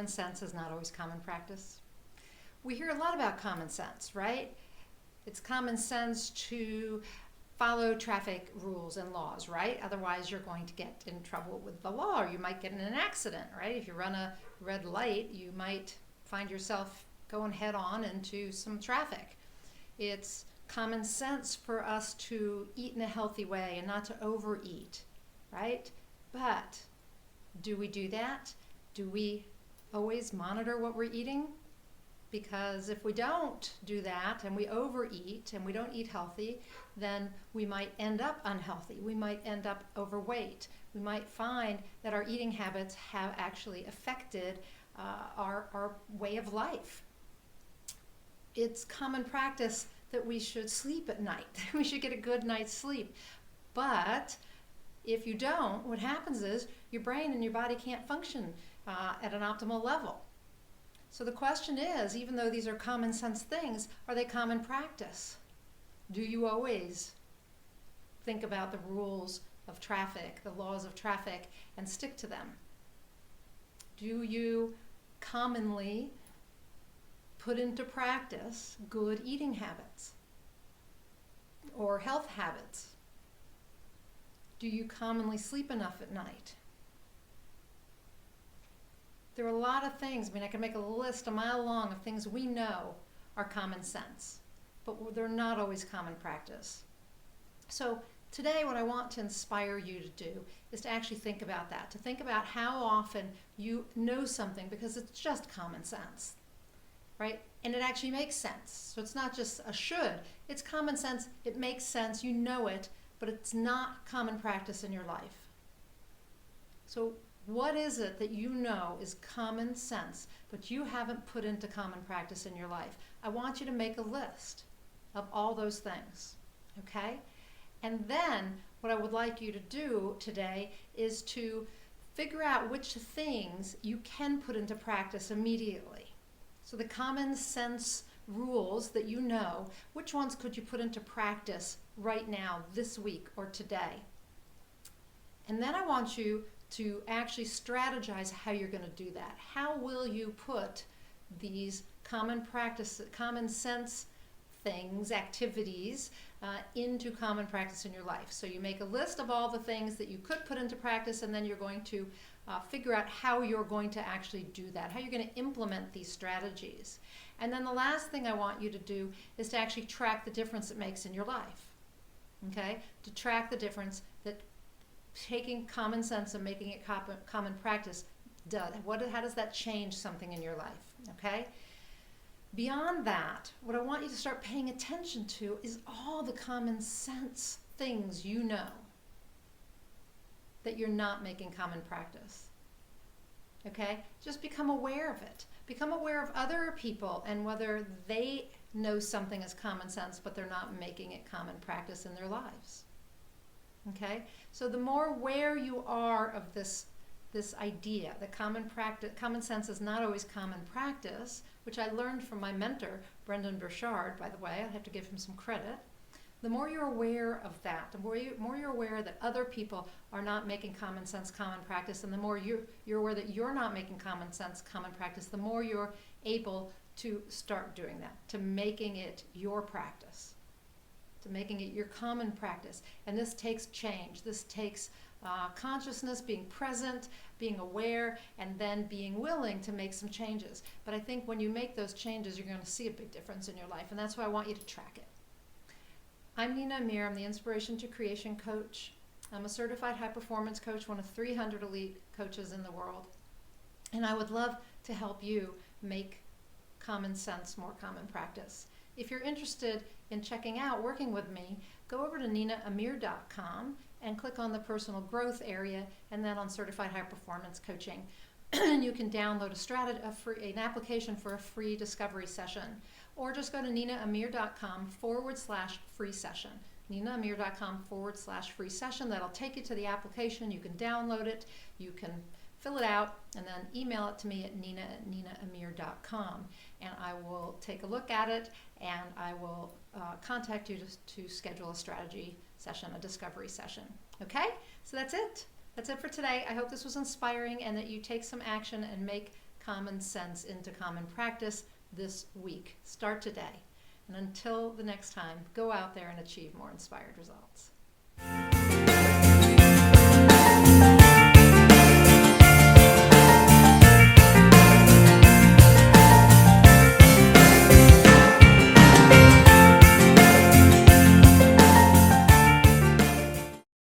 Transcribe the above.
common sense is not always common practice? We hear a lot about common sense, right? It's common sense to follow traffic rules and laws, right? Otherwise, you're going to get in trouble with the law, or you might get in an accident, right? If you run a red light, you might find yourself going head on into some traffic. It's common sense for us to eat in a healthy way and not to overeat, right? But do we do that? Do we always monitor what we're eating? Because if we don't do that and we overeat and we don't eat healthy, then we might end up unhealthy. We might end up overweight. We might find that our eating habits have actually affected our way of life. It's common practice that we should sleep at night. We should get a good night's sleep. But if you don't, what happens is your brain and your body can't function at an optimal level. So the question is, even though these are common sense things, are they common practice? Do you always think about the rules of traffic, the laws of traffic, and stick to them? Do you commonly put into practice good eating habits or health habits? Do you commonly sleep enough at night? There are a lot of things. I mean, I can make a list a mile long of things we know are common sense, but they're not always common practice. So today what I want to inspire you to do is to actually think about that, to think about how often you know something because it's just common sense, right? And it actually makes sense. So it's not just a should, it's common sense, it makes sense, you know it, but it's not common practice in your life. So what is it that you know is common sense, but you haven't put into common practice in your life? I want you to make a list of all those things, okay? And then what I would like you to do today is to figure out which things you can put into practice immediately. So the common sense rules that you know, which ones could you put into practice right now, this week, or today? And then I want you to actually strategize how you're going to do that. How will you put these common practice, common sense things, activities, into common practice in your life? So you make a list of all the things that you could put into practice, and then you're going to figure out how you're going to actually do that, how you're going to implement these strategies. And then the last thing I want you to do is to actually track the difference it makes in your life. Okay? To track the difference that taking common sense and making it common practice does. How does that change something in your life? Okay? Beyond that, what I want you to start paying attention to is all the common sense things you know that you're not making common practice. Okay? Just become aware of it. Become aware of other people and whether they know something as common sense, but they're not making it common practice in their lives. Okay? So the more aware you are of this idea that common sense is not always common practice, which I learned from my mentor, Brendon Burchard, by the way, I have to give him some credit. The more you're aware of that, the more you're aware that other people are not making common sense common practice, and the more you're aware that you're not making common sense common practice, the more you're able to start doing that, to making it your practice, to making it your common practice. And this takes change. This takes consciousness, being present, being aware, and then being willing to make some changes. But I think when you make those changes, you're going to see a big difference in your life, and that's why I want you to track it. I'm Nina Amir. I'm the Inspiration to Creation coach. I'm a certified high performance coach, one of 300 elite coaches in the world. And I would love to help you make common sense more common practice. If you're interested in checking out working with me, go over to ninaamir.com and click on the personal growth area, and then on certified high performance coaching. And you can download an application for a free discovery session, or just go to ninaamir.com/free session. ninaamir.com/free session. That'll take you to the application. You can download it, you can fill it out, and then email it to me at nina@ninaamir.com, and I will take a look at it, and I will contact you to schedule a strategy session, a discovery session. Okay? So that's it. That's it for today. I hope this was inspiring and that you take some action and make common sense into common practice this week. Start today. And until the next time, go out there and achieve more inspired results.